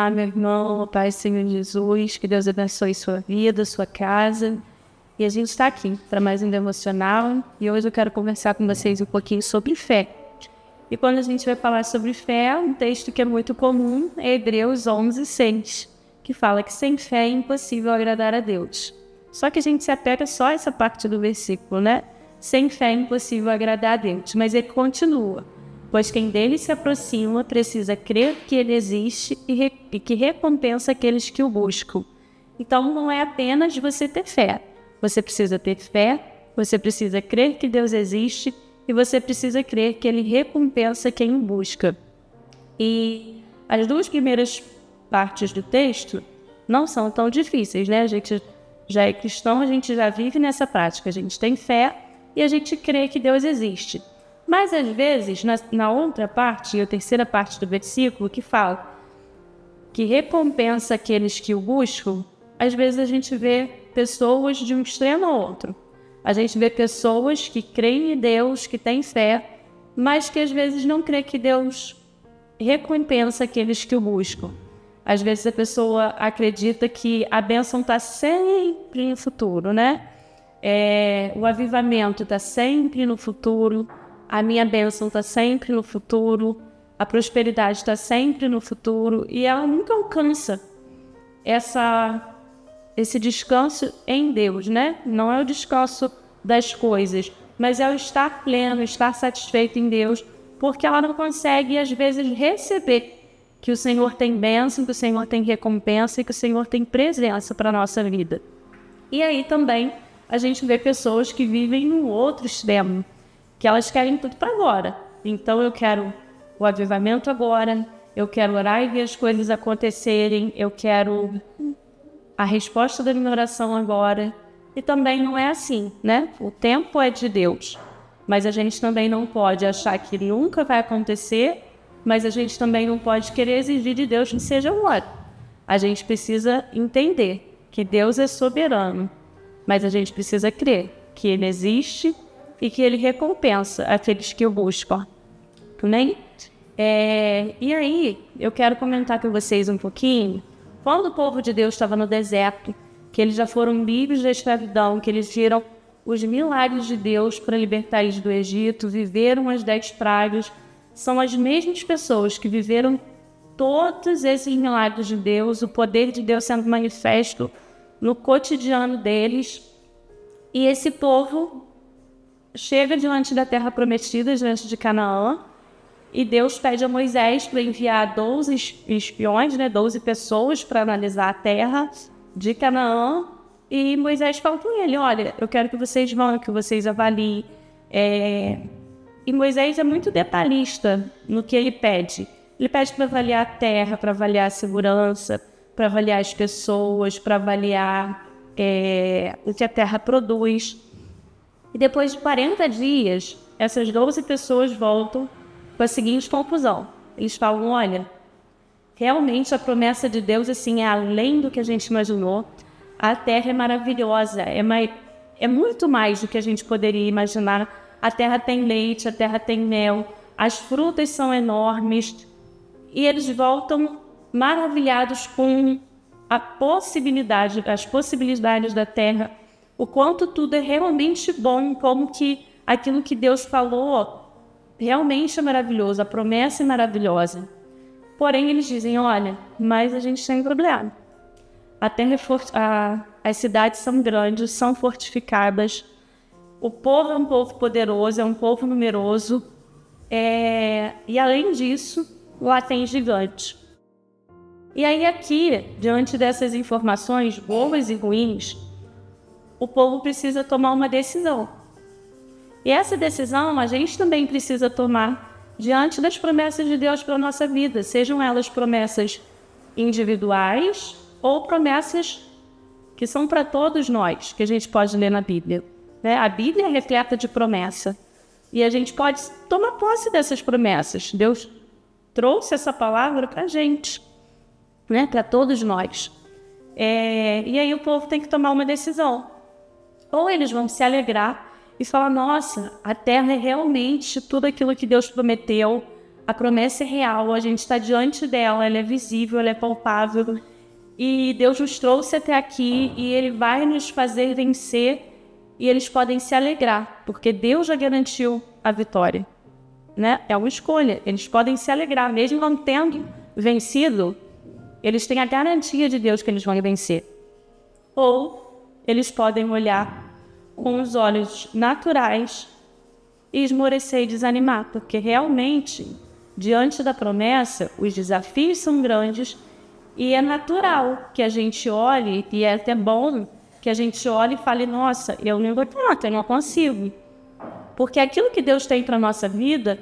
Olá, meu irmão, Pai Senhor Jesus, que Deus abençoe sua vida, sua casa. E a gente está aqui para mais um devocional e hoje eu quero conversar com vocês um pouquinho sobre fé. E quando a gente vai falar sobre fé, um texto que é muito comum é Hebreus 11:6, que fala que sem fé é impossível agradar a Deus. Só que a gente se apega só a essa parte do versículo, né? Sem fé é impossível agradar a Deus, mas ele continua. Pois quem dele se aproxima precisa crer que ele existe e que recompensa aqueles que o buscam. Então não é apenas você ter fé. Você precisa ter fé, você precisa crer que Deus existe e você precisa crer que ele recompensa quem o busca. E as duas primeiras partes do texto não são tão difíceis, né? A gente já é cristão, a gente já vive nessa prática. A gente tem fé e a gente crê que Deus existe. Mas, às vezes, na outra parte, a terceira parte do versículo, que fala que recompensa aqueles que o buscam, às vezes a gente vê pessoas de um extremo ao outro. A gente vê pessoas que creem em Deus, que têm fé, mas que às vezes não crê que Deus recompensa aqueles que o buscam. Às vezes a pessoa acredita que a bênção está sempre no futuro, né? O avivamento está sempre no futuro. A minha bênção está sempre no futuro, a prosperidade está sempre no futuro e ela nunca alcança esse descanso em Deus, né? Não é o descanso das coisas, mas é o estar pleno, estar satisfeito em Deus, porque ela não consegue, às vezes, receber que o Senhor tem bênção, que o Senhor tem recompensa e que o Senhor tem presença para a nossa vida. E aí também a gente vê pessoas que vivem no outro extremo, que elas querem tudo para agora. Então eu quero o avivamento agora, eu quero orar e ver as coisas acontecerem, eu quero a resposta da minha oração agora. E também não é assim, né? O tempo é de Deus, mas a gente também não pode achar que nunca vai acontecer, mas a gente também não pode querer exigir de Deus que seja agora. A gente precisa entender que Deus é soberano, mas a gente precisa crer que Ele existe e que ele recompensa aqueles que o buscam. Né? E aí, eu quero comentar com vocês um pouquinho, quando o povo de Deus estava no deserto, que eles já foram livres da escravidão, que eles viram os milagres de Deus para libertar eles do Egito, viveram as 10 pragas, são as mesmas pessoas que viveram todos esses milagres de Deus, o poder de Deus sendo manifesto no cotidiano deles, e esse povo chega diante da terra prometida, diante de Canaã, e Deus pede a Moisés para enviar 12 espiões, 12 pessoas para analisar a terra de Canaã, e Moisés fala com ele, olha, eu quero que vocês vão, que vocês avaliem. E Moisés é muito detalhista no que ele pede. Ele pede para avaliar a terra, para avaliar a segurança, para avaliar as pessoas, para avaliar o que a terra produz. E depois de 40 dias, essas 12 pessoas voltam com a seguinte conclusão. Eles falam, olha, realmente a promessa de Deus assim, é além do que a gente imaginou. A terra é maravilhosa, é muito mais do que a gente poderia imaginar. A terra tem leite, a terra tem mel, as frutas são enormes. E eles voltam maravilhados com as possibilidades da terra, o quanto tudo é realmente bom, como que aquilo que Deus falou realmente é maravilhoso, a promessa é maravilhosa. Porém, eles dizem, olha, mas a gente tem um problema. A terra as cidades são grandes, são fortificadas, o povo é um povo poderoso, é um povo numeroso, e além disso, lá tem gigantes. E aí aqui, diante dessas informações boas e ruins, o povo precisa tomar uma decisão. E essa decisão a gente também precisa tomar diante das promessas de Deus para a nossa vida, sejam elas promessas individuais ou promessas que são para todos nós, que a gente pode ler na Bíblia. A Bíblia é repleta de promessa e a gente pode tomar posse dessas promessas. Deus trouxe essa palavra para a gente, para todos nós. E aí o povo tem que tomar uma decisão. Ou eles vão se alegrar e falar, nossa, a terra é realmente tudo aquilo que Deus prometeu, a promessa é real, a gente está diante dela, ela é visível, ela é palpável, e Deus nos trouxe até aqui e Ele vai nos fazer vencer, e eles podem se alegrar, porque Deus já garantiu a vitória, né? É uma escolha, eles podem se alegrar, mesmo não tendo vencido, eles têm a garantia de Deus que eles vão vencer. Ou eles podem olhar com os olhos naturais e esmorecer e desanimar, porque realmente, diante da promessa, os desafios são grandes e é natural que a gente olhe, e é até bom que a gente olhe e fale, nossa, eu não vou conta, eu não consigo. Porque aquilo que Deus tem para a nossa vida,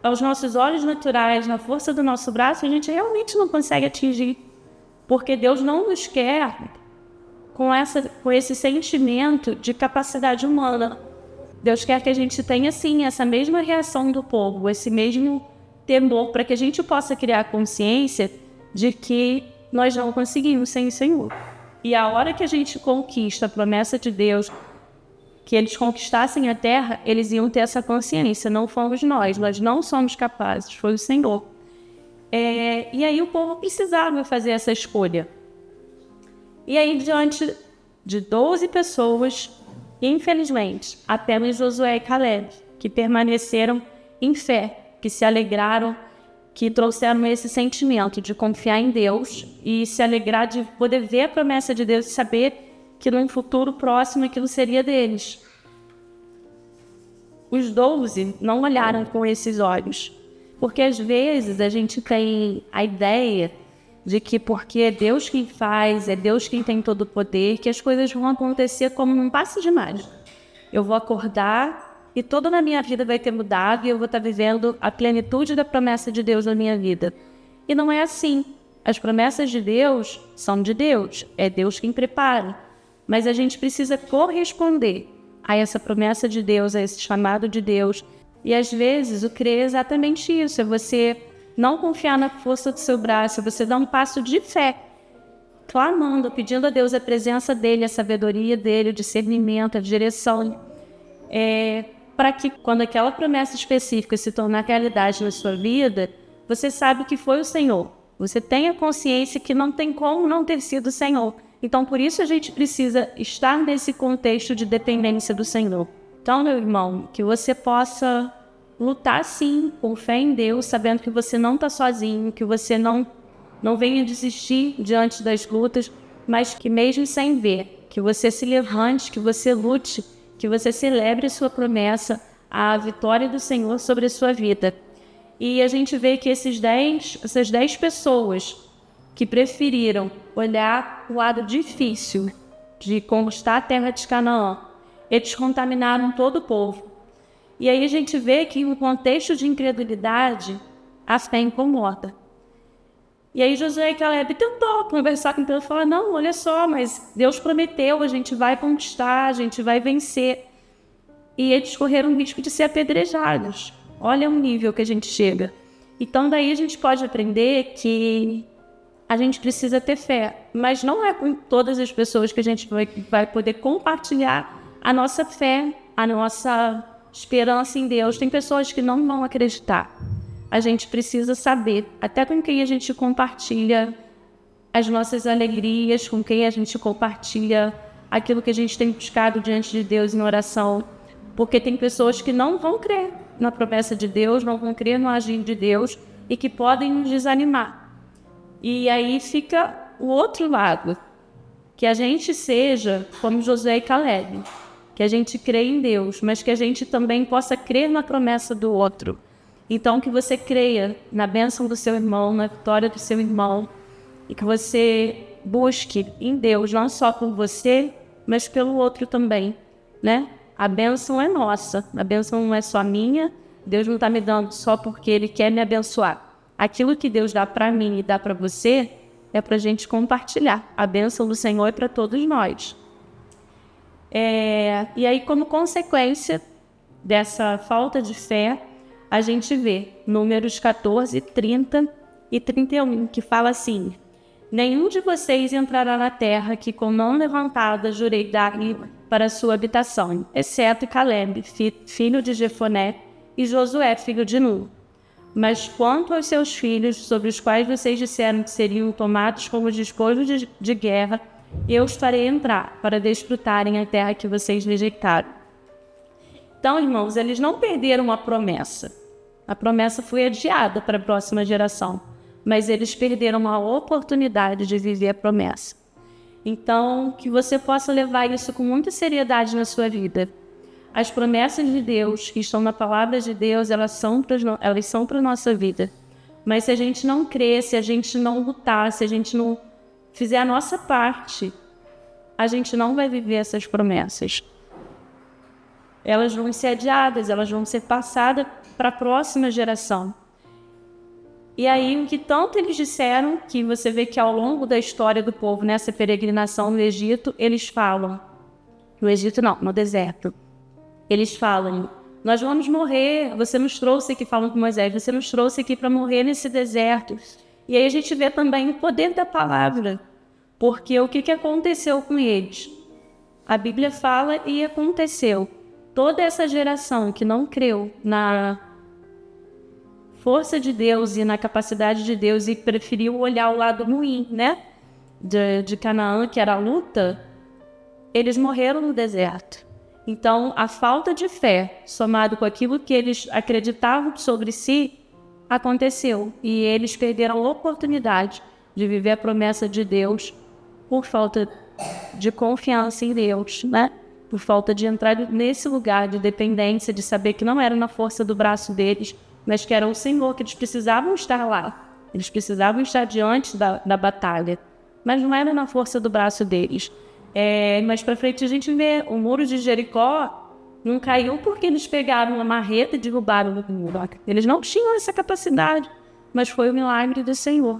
aos nossos olhos naturais, na força do nosso braço, a gente realmente não consegue atingir. Porque Deus não nos quer com esse sentimento de capacidade humana. Deus quer que a gente tenha, sim, essa mesma reação do povo, esse mesmo temor, para que a gente possa criar consciência de que nós não conseguimos sem o Senhor. E a hora que a gente conquista a promessa de Deus, que eles conquistassem a terra, eles iam ter essa consciência. Não fomos nós não somos capazes, foi o Senhor. E aí o povo precisava fazer essa escolha. E aí, diante de 12 pessoas, infelizmente, apenas Josué e Caleb, que permaneceram em fé, que se alegraram, que trouxeram esse sentimento de confiar em Deus e se alegrar de poder ver a promessa de Deus e saber que no futuro próximo aquilo seria deles. Os 12 não olharam com esses olhos, porque às vezes a gente tem a ideia de que porque é Deus quem faz, é Deus quem tem todo o poder, que as coisas vão acontecer como num passe de mágica. Eu vou acordar e toda na minha vida vai ter mudado e eu vou estar vivendo a plenitude da promessa de Deus na minha vida. E não é assim. As promessas de Deus são de Deus, é Deus quem prepara. Mas a gente precisa corresponder a essa promessa de Deus, a esse chamado de Deus. E às vezes o crer é exatamente isso, é você não confiar na força do seu braço, é você dar um passo de fé, clamando, pedindo a Deus a presença dEle, a sabedoria dEle, o discernimento, a direção, para que quando aquela promessa específica se tornar realidade na sua vida, você sabe que foi o Senhor. Você tenha consciência que não tem como não ter sido o Senhor. Então, por isso a gente precisa estar nesse contexto de dependência do Senhor. Então, meu irmão, que você possa lutar sim, com fé em Deus, sabendo que você não está sozinho, que você não venha desistir diante das lutas, mas que mesmo sem ver, que você se levante, que você lute, que você celebre a sua promessa, a vitória do Senhor sobre a sua vida. E a gente vê que essas 10 pessoas que preferiram olhar o lado difícil de conquistar a terra de Canaã, eles contaminaram todo o povo. E aí a gente vê que no contexto de incredulidade, a fé incomoda. E aí Josué e Caleb tentou conversar com Deus e falar, não, olha só, mas Deus prometeu, a gente vai conquistar, a gente vai vencer. E eles correram o risco de ser apedrejados. Olha o nível que a gente chega. Então daí a gente pode aprender que a gente precisa ter fé, mas não é com todas as pessoas que a gente vai poder compartilhar a nossa fé, a nossa esperança em Deus. Tem pessoas que não vão acreditar. A gente precisa saber até com quem a gente compartilha as nossas alegrias, com quem a gente compartilha aquilo que a gente tem buscado diante de Deus em oração. Porque tem pessoas que não vão crer na promessa de Deus, não vão crer no agir de Deus e que podem nos desanimar. E aí fica o outro lado, que a gente seja como Josué e Caleb, que a gente creia em Deus, mas que a gente também possa crer na promessa do outro. Então que você creia na bênção do seu irmão, na vitória do seu irmão, e que você busque em Deus, não só por você, mas pelo outro também, né? A bênção é nossa, a bênção não é só minha, Deus não está me dando só porque Ele quer me abençoar. Aquilo que Deus dá para mim e dá para você é para a gente compartilhar. A bênção do Senhor é para todos nós. E aí, como consequência dessa falta de fé, a gente vê Números 14, 30 e 31, que fala assim: nenhum de vocês entrará na terra que com mão levantada jurei dar-lhe para sua habitação, exceto Caleb, filho de Jefoné, e Josué, filho de Nun. Mas quanto aos seus filhos, sobre os quais vocês disseram que seriam tomados como despojo de guerra, eu os farei entrar, para desfrutarem a terra que vocês rejeitaram. Então, irmãos, eles não perderam a promessa. A promessa foi adiada para a próxima geração, mas eles perderam a oportunidade de viver a promessa. Então, que você possa levar isso com muita seriedade na sua vida. As promessas de Deus, que estão na palavra de Deus, elas são para a nossa vida. Mas se a gente não crer, se a gente não lutar, se a gente não fizer a nossa parte, a gente não vai viver essas promessas. Elas vão ser adiadas, elas vão ser passadas para a próxima geração. E aí, o que tanto eles disseram, que você vê que ao longo da história do povo, nessa peregrinação no Egito, eles falam, no Egito não, no deserto, eles falam, nós vamos morrer, você nos trouxe aqui, falam com Moisés, você nos trouxe aqui para morrer nesse deserto. E aí a gente vê também o poder da palavra, porque o que aconteceu com eles? A Bíblia fala e aconteceu. Toda essa geração que não creu na força de Deus e na capacidade de Deus e preferiu olhar o lado ruim, né? De Canaã, que era a luta, eles morreram no deserto. Então, a falta de fé, somado com aquilo que eles acreditavam sobre si, aconteceu. E eles perderam a oportunidade de viver a promessa de Deus por falta de confiança em Deus, né? Por falta de entrar nesse lugar de dependência, de saber que não era na força do braço deles, mas que era o Senhor, que eles precisavam estar lá. Eles precisavam estar diante da batalha, mas não era na força do braço deles. Mais para frente a gente vê o muro de Jericó não caiu porque eles pegaram uma marreta e derrubaram o muro. Eles não tinham essa capacidade, mas foi o milagre do Senhor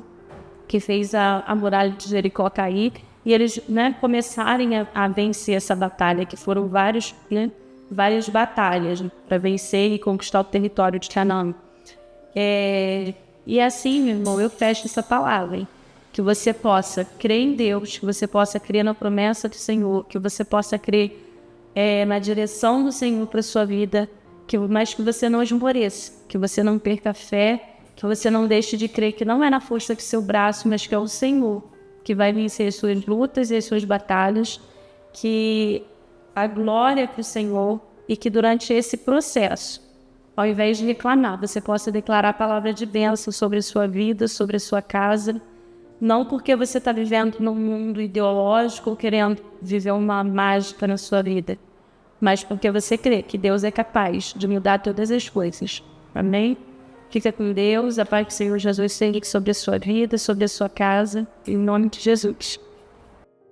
que fez a muralha de Jericó cair e eles, né, começarem a vencer essa batalha, que foram várias batalhas para vencer e conquistar o território de Canaã. E assim, meu irmão, eu fecho essa palavra, hein? Que você possa crer em Deus, que você possa crer na promessa do Senhor, que você possa crer na direção do Senhor para a sua vida, mas que você não esmoreça, que você não perca a fé, que você não deixe de crer que não é na força do seu braço, mas que é o Senhor que vai vencer as suas lutas e as suas batalhas, que a glória é para o Senhor e que durante esse processo, ao invés de reclamar, você possa declarar a palavra de bênção sobre a sua vida, sobre a sua casa, não porque você está vivendo num mundo ideológico ou querendo viver uma mágica na sua vida, mas porque você crê que Deus é capaz de mudar todas as coisas. Amém? Fica com Deus, a paz do Senhor Jesus seja sobre a sua vida, sobre a sua casa, em nome de Jesus.